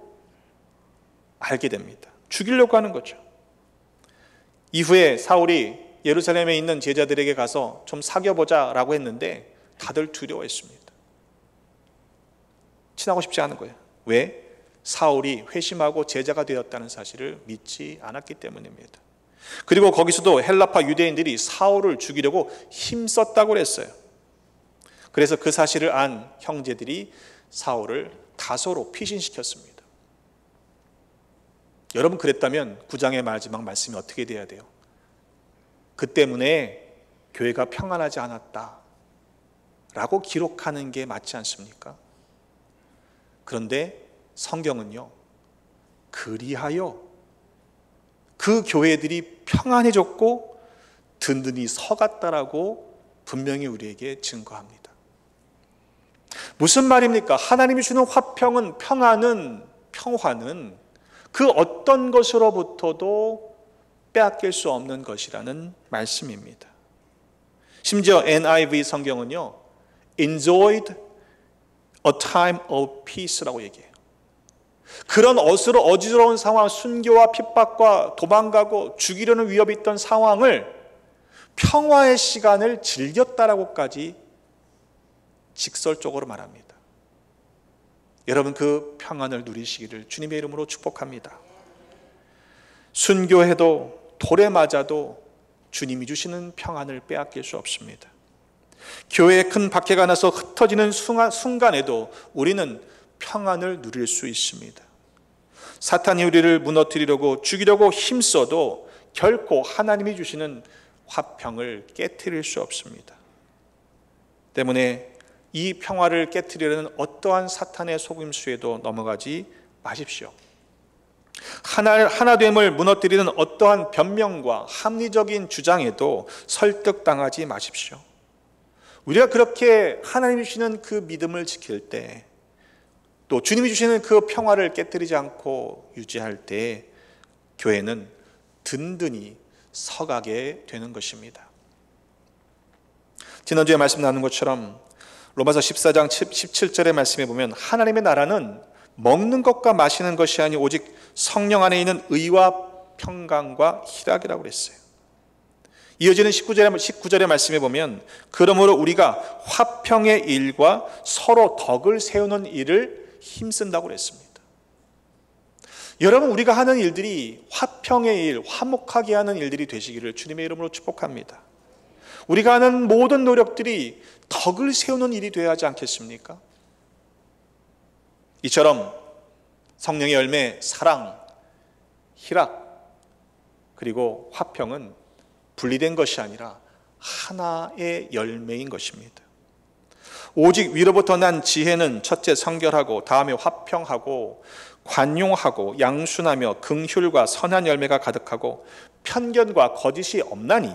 알게 됩니다. 죽이려고 하는 거죠. 이후에 사울이 예루살렘에 있는 제자들에게 가서 좀 사귀어보자 라고 했는데 다들 두려워했습니다. 친하고 싶지 않은 거예요. 왜? 사울이 회심하고 제자가 되었다는 사실을 믿지 않았기 때문입니다. 그리고 거기서도 헬라파 유대인들이 사울을 죽이려고 힘썼다고 했어요. 그래서 그 사실을 안 형제들이 사울을 다소로 피신시켰습니다. 여러분, 그랬다면 9장의 마지막 말씀이 어떻게 돼야 돼요? 그 때문에 교회가 평안하지 않았다 라고 기록하는 게 맞지 않습니까? 그런데 성경은요, 그리하여 그 교회들이 평안해졌고 든든히 서갔다라고 분명히 우리에게 증거합니다. 무슨 말입니까? 하나님이 주는 화평은, 평안은, 평화는 그 어떤 것으로부터도 빼앗길 수 없는 것이라는 말씀입니다. 심지어 NIV 성경은요, enjoyed a time of peace라고 얘기해요. 그런 어지러운 상황, 순교와 핍박과 도망가고 죽이려는 위협이 있던 상황을 평화의 시간을 즐겼다라고까지 직설적으로 말합니다. 여러분, 그 평안을 누리시기를 주님의 이름으로 축복합니다. 순교해도 돌에 맞아도 주님이 주시는 평안을 빼앗길 수 없습니다. 교회에 큰 박해가 나서 흩어지는 순간에도 우리는 평안을 누릴 수 있습니다. 사탄이 우리를 무너뜨리려고 죽이려고 힘써도 결코 하나님이 주시는 화평을 깨트릴 수 없습니다. 때문에 이 평화를 깨트리려는 어떠한 사탄의 속임수에도 넘어가지 마십시오. 하나됨을 무너뜨리는 어떠한 변명과 합리적인 주장에도 설득당하지 마십시오. 우리가 그렇게 하나님이 주시는 그 믿음을 지킬 때, 또 주님이 주시는 그 평화를 깨뜨리지 않고 유지할 때 교회는 든든히 서가게 되는 것입니다. 지난주에 말씀 나눈 것처럼 로마서 14장 17절의 말씀에 보면 하나님의 나라는 먹는 것과 마시는 것이 아니 오직 성령 안에 있는 의와 평강과 희락이라고 그랬어요. 이어지는 19절의 말씀에 보면 그러므로 우리가 화평의 일과 서로 덕을 세우는 일을 힘쓴다고 그랬습니다. 여러분, 우리가 하는 일들이 화평의 일, 화목하게 하는 일들이 되시기를 주님의 이름으로 축복합니다. 우리가 하는 모든 노력들이 덕을 세우는 일이 되어야 하지 않겠습니까? 이처럼 성령의 열매, 사랑, 희락, 그리고 화평은 분리된 것이 아니라 하나의 열매인 것입니다. 오직 위로부터 난 지혜는 첫째 성결하고 다음에 화평하고 관용하고 양순하며 긍휼과 선한 열매가 가득하고 편견과 거짓이 없나니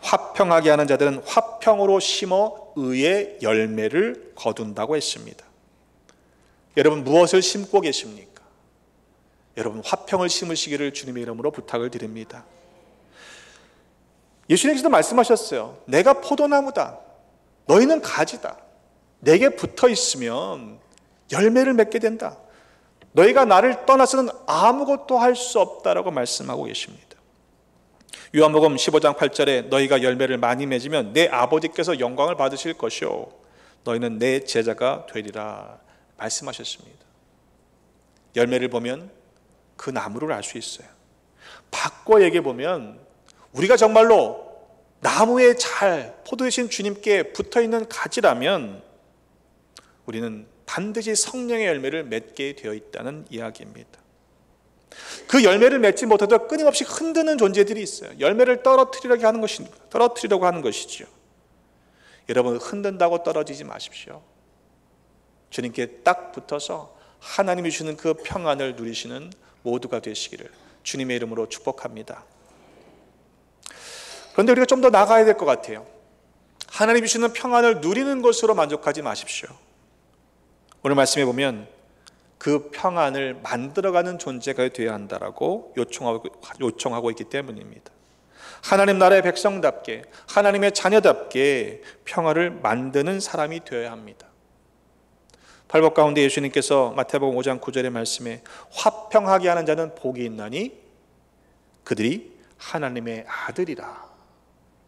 화평하게 하는 자들은 화평으로 심어 의의 열매를 거둔다고 했습니다. 여러분, 무엇을 심고 계십니까? 여러분, 화평을 심으시기를 주님의 이름으로 부탁을 드립니다. 예수님께서도 말씀하셨어요. 내가 포도나무다. 너희는 가지다. 내게 붙어 있으면 열매를 맺게 된다. 너희가 나를 떠나서는 아무것도 할 수 없다라고 말씀하고 계십니다. 요한복음 15장 8절에 너희가 열매를 많이 맺으면 내 아버지께서 영광을 받으실 것이요 너희는 내 제자가 되리라 말씀하셨습니다. 열매를 보면 그 나무를 알 수 있어요. 바꿔 얘기해 보면 우리가 정말로 나무에 잘 포도이신 주님께 붙어있는 가지라면 우리는 반드시 성령의 열매를 맺게 되어 있다는 이야기입니다. 그 열매를 맺지 못해도 끊임없이 흔드는 존재들이 있어요. 열매를 떨어뜨리려고 하는 것이죠. 여러분, 흔든다고 떨어지지 마십시오. 주님께 딱 붙어서 하나님이 주는 그 평안을 누리시는 모두가 되시기를 주님의 이름으로 축복합니다. 그런데 우리가 좀 더 나가야 될 것 같아요. 하나님 주시는 평안을 누리는 것으로 만족하지 마십시오. 오늘 말씀해 보면 그 평안을 만들어가는 존재가 되어야 한다라고 요청하고 있기 때문입니다. 하나님 나라의 백성답게, 하나님의 자녀답게 평화를 만드는 사람이 되어야 합니다. 팔복 가운데 예수님께서 마태복음 5장 9절의 말씀에 화평하게 하는 자는 복이 있나니 그들이 하나님의 아들이라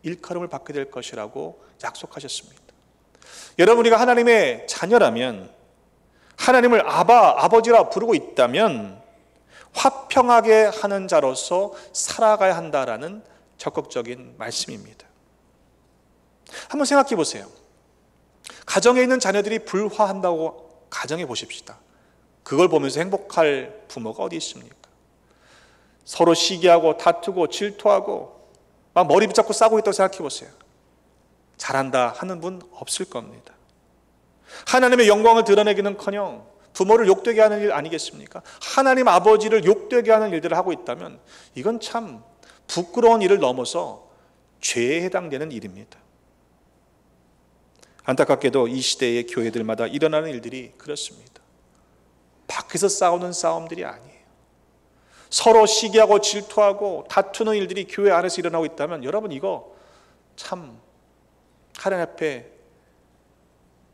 일컬음을 받게 될 것이라고 약속하셨습니다. 여러분, 우리가 하나님의 자녀라면, 하나님을 아버지라 부르고 있다면 화평하게 하는 자로서 살아가야 한다라는 적극적인 말씀입니다. 한번 생각해 보세요. 가정에 있는 자녀들이 불화한다고 가정해 보십시다. 그걸 보면서 행복할 부모가 어디 있습니까? 서로 시기하고 다투고 질투하고 막 머리 붙잡고 싸우고 있다고 생각해 보세요. 잘한다 하는 분 없을 겁니다. 하나님의 영광을 드러내기는커녕 부모를 욕되게 하는 일 아니겠습니까? 하나님 아버지를 욕되게 하는 일들을 하고 있다면 이건 참 부끄러운 일을 넘어서 죄에 해당되는 일입니다. 안타깝게도 이 시대의 교회들마다 일어나는 일들이 그렇습니다. 밖에서 싸우는 싸움들이 아니에요. 서로 시기하고 질투하고 다투는 일들이 교회 안에서 일어나고 있다면 여러분, 이거 참 하나님 앞에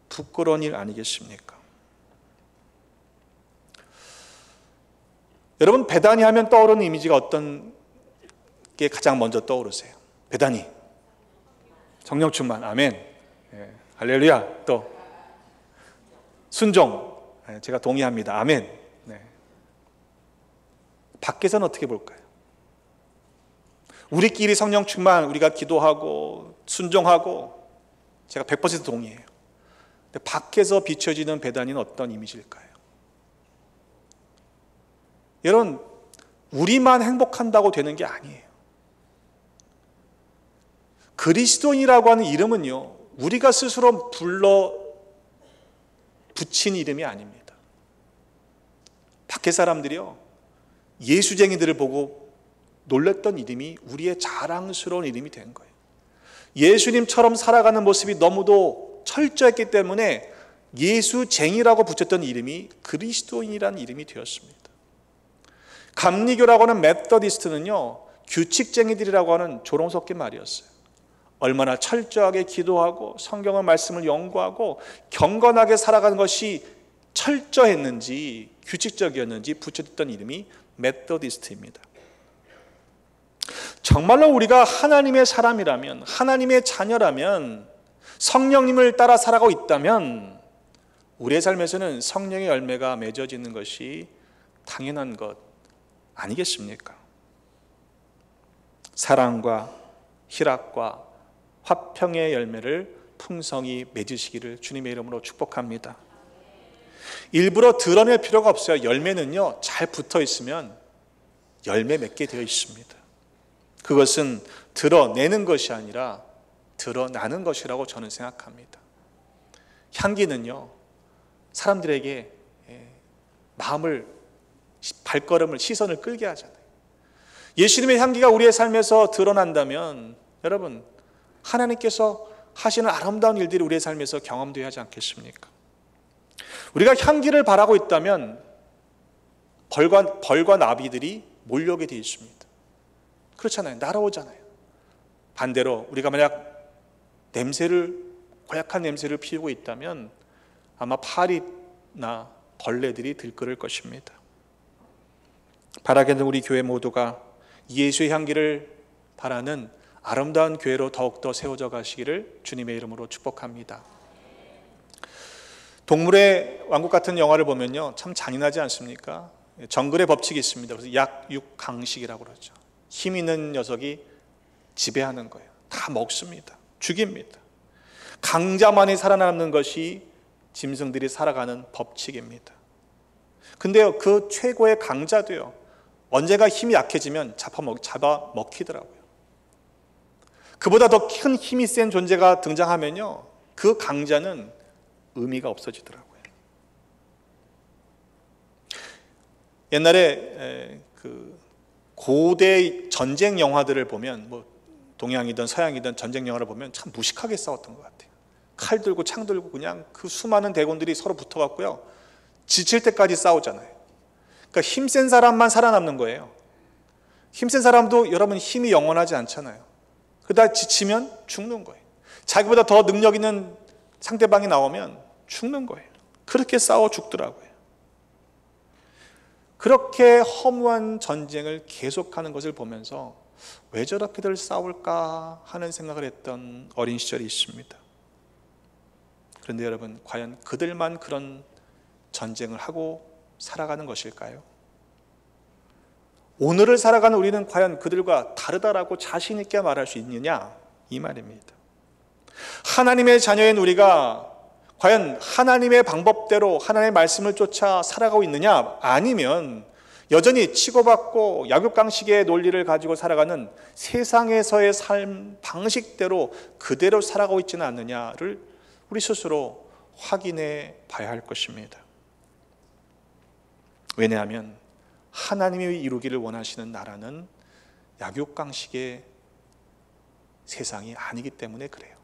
부끄러운 일 아니겠습니까? 여러분, 베다니 하면 떠오르는 이미지가 어떤 게 가장 먼저 떠오르세요? 베다니, 성령 충만, 아멘. 예, 할렐루야. 또 순종, 예, 제가 동의합니다. 아멘. 네. 밖에서는 어떻게 볼까요? 우리끼리 성령 충만, 우리가 기도하고 순종하고, 제가 100% 동의해요. 근데 밖에서 비춰지는 베다니는 어떤 이미지일까요? 여러분, 우리만 행복한다고 되는 게 아니에요. 그리스도인이라고 하는 이름은요, 우리가 스스로 불러 붙인 이름이 아닙니다. 밖에 사람들이요, 예수쟁이들을 보고 놀랬던 이름이 우리의 자랑스러운 이름이 된 거예요. 예수님처럼 살아가는 모습이 너무도 철저했기 때문에 예수쟁이라고 붙였던 이름이 그리스도인이라는 이름이 되었습니다. 감리교라고 하는 메서디스트는요, 규칙쟁이들이라고 하는 조롱 섞인 말이었어요. 얼마나 철저하게 기도하고 성경의 말씀을 연구하고 경건하게 살아가는 것이 철저했는지 규칙적이었는지 붙였던 이름이 메서디스트입니다. 정말로 우리가 하나님의 사람이라면, 하나님의 자녀라면, 성령님을 따라 살아가고 있다면 우리의 삶에서는 성령의 열매가 맺어지는 것이 당연한 것 아니겠습니까? 사랑과 희락과 화평의 열매를 풍성히 맺으시기를 주님의 이름으로 축복합니다. 일부러 드러낼 필요가 없어요. 열매는요, 잘 붙어 있으면 열매 맺게 되어 있습니다. 그것은 드러내는 것이 아니라 드러나는 것이라고 저는 생각합니다. 향기는요, 사람들에게 마음을, 발걸음을, 시선을 끌게 하잖아요. 예수님의 향기가 우리의 삶에서 드러난다면 여러분, 하나님께서 하시는 아름다운 일들이 우리의 삶에서 경험되어야 하지 않겠습니까? 우리가 향기를 바라고 있다면 벌과 나비들이 몰려오게 되어 있습니다. 그렇잖아요. 날아오잖아요. 반대로 우리가 만약 고약한 냄새를 피우고 있다면 아마 파리나 벌레들이 들끓을 것입니다. 바라게는 우리 교회 모두가 예수의 향기를 바라는 아름다운 교회로 더욱더 세워져 가시기를 주님의 이름으로 축복합니다. 동물의 왕국 같은 영화를 보면요, 참 잔인하지 않습니까? 정글의 법칙이 있습니다. 그래서 약육강식이라고 그러죠. 힘 있는 녀석이 지배하는 거예요. 다 먹습니다. 죽입니다. 강자만이 살아남는 것이 짐승들이 살아가는 법칙입니다. 근데요, 그 최고의 강자도요, 언젠가 힘이 약해지면 잡아먹히더라고요. 그보다 더 큰 힘이 센 존재가 등장하면요, 그 강자는 의미가 없어지더라고요. 옛날에 그 고대 전쟁 영화들을 보면 동양이든 서양이든 전쟁 영화를 보면 참 무식하게 싸웠던 것 같아요. 칼 들고 창 들고 그냥 그 수많은 대군들이 서로 붙어갖고요, 지칠 때까지 싸우잖아요. 그러니까 힘센 사람만 살아남는 거예요. 힘센 사람도 여러분 힘이 영원하지 않잖아요. 그러다 지치면 죽는 거예요. 자기보다 더 능력 있는 상대방이 나오면 죽는 거예요. 그렇게 싸워 죽더라고요. 그렇게 허무한 전쟁을 계속하는 것을 보면서 왜 저렇게들 싸울까 하는 생각을 했던 어린 시절이 있습니다. 그런데 여러분, 과연 그들만 그런 전쟁을 하고 살아가는 것일까요? 오늘을 살아가는 우리는 과연 그들과 다르다라고 자신 있게 말할 수 있느냐? 이 말입니다. 하나님의 자녀인 우리가 과연 하나님의 방법대로 하나님의 말씀을 쫓아 살아가고 있느냐? 아니면 여전히 치고받고 약육강식의 논리를 가지고 살아가는 세상에서의 삶 방식대로 그대로 살아가고 있지는 않느냐를 우리 스스로 확인해 봐야 할 것입니다. 왜냐하면 하나님이 이루기를 원하시는 나라는 약육강식의 세상이 아니기 때문에 그래요.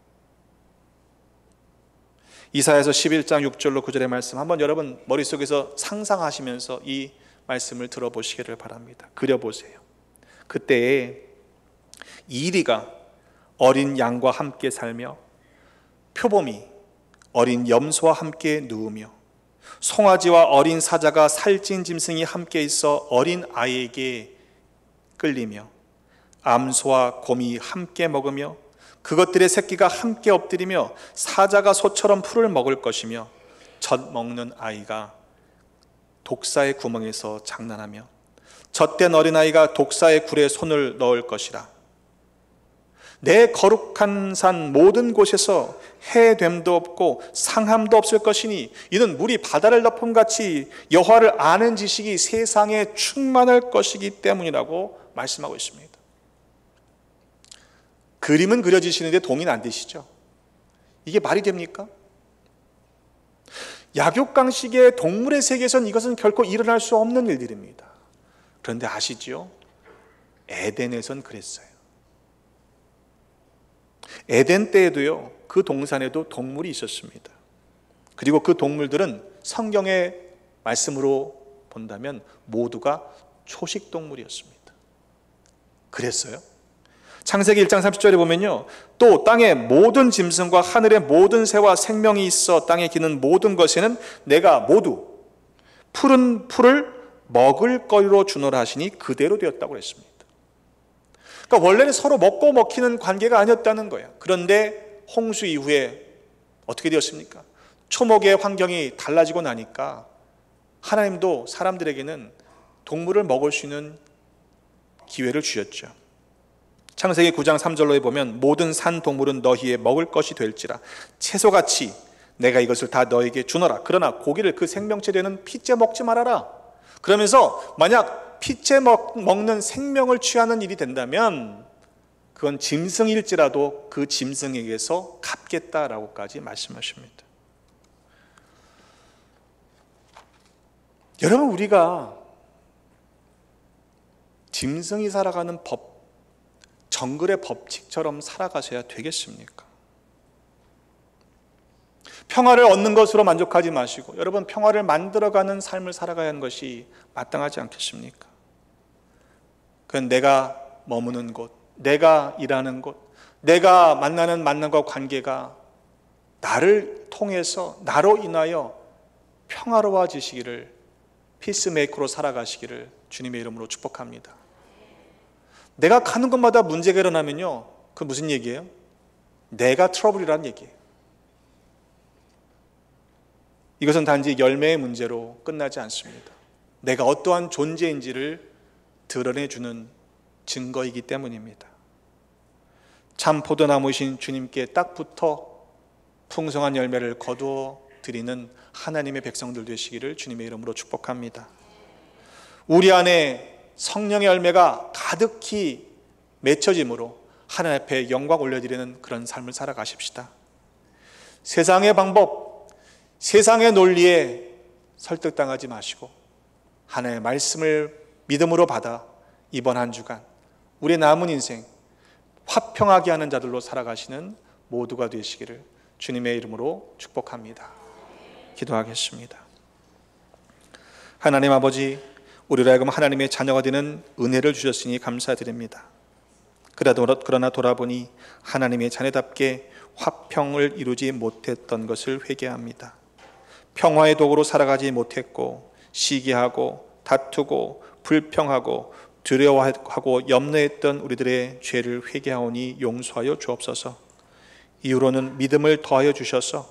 이사야서 11장 6절로 9절의 말씀 한번 여러분 머릿속에서 상상하시면서 이 말씀을 들어보시기를 바랍니다. 그려보세요. 그때에 이리가 어린 양과 함께 살며 표범이 어린 염소와 함께 누우며 송아지와 어린 사자가 살찐 짐승이 함께 있어 어린 아이에게 끌리며 암소와 곰이 함께 먹으며 그것들의 새끼가 함께 엎드리며 사자가 소처럼 풀을 먹을 것이며 젖 먹는 아이가 독사의 구멍에서 장난하며 젖된 어린아이가 독사의 굴에 손을 넣을 것이라. 내 거룩한 산 모든 곳에서 해됨도 없고 상함도 없을 것이니 이는 물이 바다를 덮음같이 여호와를 아는 지식이 세상에 충만할 것이기 때문이라고 말씀하고 있습니다. 그림은 그려지시는데 동의는 안 되시죠? 이게 말이 됩니까? 약육강식의 동물의 세계에서는 이것은 결코 일어날 수 없는 일들입니다. 그런데 아시죠? 에덴에선 그랬어요. 에덴 때에도요, 그 동산에도 동물이 있었습니다. 그리고 그 동물들은 성경의 말씀으로 본다면 모두가 초식동물이었습니다. 그랬어요. 창세기 1장 30절에 보면요, 또 땅의 모든 짐승과 하늘의 모든 새와 생명이 있어 땅에 기는 모든 것에는 내가 모두 푸른 풀을 먹을 거리로 주노라 하시니 그대로 되었다고 했습니다. 그러니까 원래는 서로 먹고 먹히는 관계가 아니었다는 거예요. 그런데 홍수 이후에 어떻게 되었습니까? 초목의 환경이 달라지고 나니까 하나님도 사람들에게는 동물을 먹을 수 있는 기회를 주셨죠. 창세기 9장 3절로에 보면 모든 산 동물은 너희의 먹을 것이 될지라 채소같이 내가 이것을 다 너에게 주노라. 그러나 고기를 그 생명체 되는 피째 먹지 말아라. 그러면서 만약 피째 먹는 생명을 취하는 일이 된다면 그건 짐승일지라도 그 짐승에게서 갚겠다라고까지 말씀하십니다. 여러분, 우리가 짐승이 살아가는 법, 정글의 법칙처럼 살아가셔야 되겠습니까? 평화를 얻는 것으로 만족하지 마시고 여러분, 평화를 만들어가는 삶을 살아가야 하는 것이 마땅하지 않겠습니까? 그건 내가 머무는 곳, 내가 일하는 곳, 내가 만나는 만남과 관계가 나를 통해서, 나로 인하여 평화로워지시기를, 피스메이커로 살아가시기를 주님의 이름으로 축복합니다. 내가 가는 곳마다 문제가 일어나면요, 그 무슨 얘기예요? 내가 트러블이라는 얘기예요. 이것은 단지 열매의 문제로 끝나지 않습니다. 내가 어떠한 존재인지를 드러내주는 증거이기 때문입니다. 참 포도나무이신 주님께 딱 붙어 풍성한 열매를 거두어 드리는 하나님의 백성들 되시기를 주님의 이름으로 축복합니다. 우리 안에 성령의 열매가 가득히 맺혀짐으로 하나님 앞에 영광 올려드리는 그런 삶을 살아가십시다. 세상의 방법, 세상의 논리에 설득당하지 마시고 하나님의 말씀을 믿음으로 받아 이번 한 주간 우리의 남은 인생 화평하게 하는 자들로 살아가시는 모두가 되시기를 주님의 이름으로 축복합니다. 기도하겠습니다. 하나님 아버지, 우리로 하여금 하나님의 자녀가 되는 은혜를 주셨으니 감사드립니다. 그러나 돌아보니 하나님의 자녀답게 화평을 이루지 못했던 것을 회개합니다. 평화의 도구로 살아가지 못했고 시기하고 다투고 불평하고 두려워하고 염려했던 우리들의 죄를 회개하오니 용서하여 주옵소서. 이후로는 믿음을 더하여 주셔서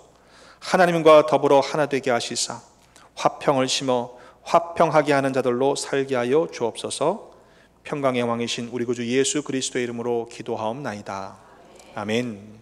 하나님과 더불어 하나 되게 하시사 화평을 심어 화평하게 하는 자들로 살게 하여 주옵소서. 평강의 왕이신 우리 구주 예수 그리스도의 이름으로 기도하옵나이다. 아멘.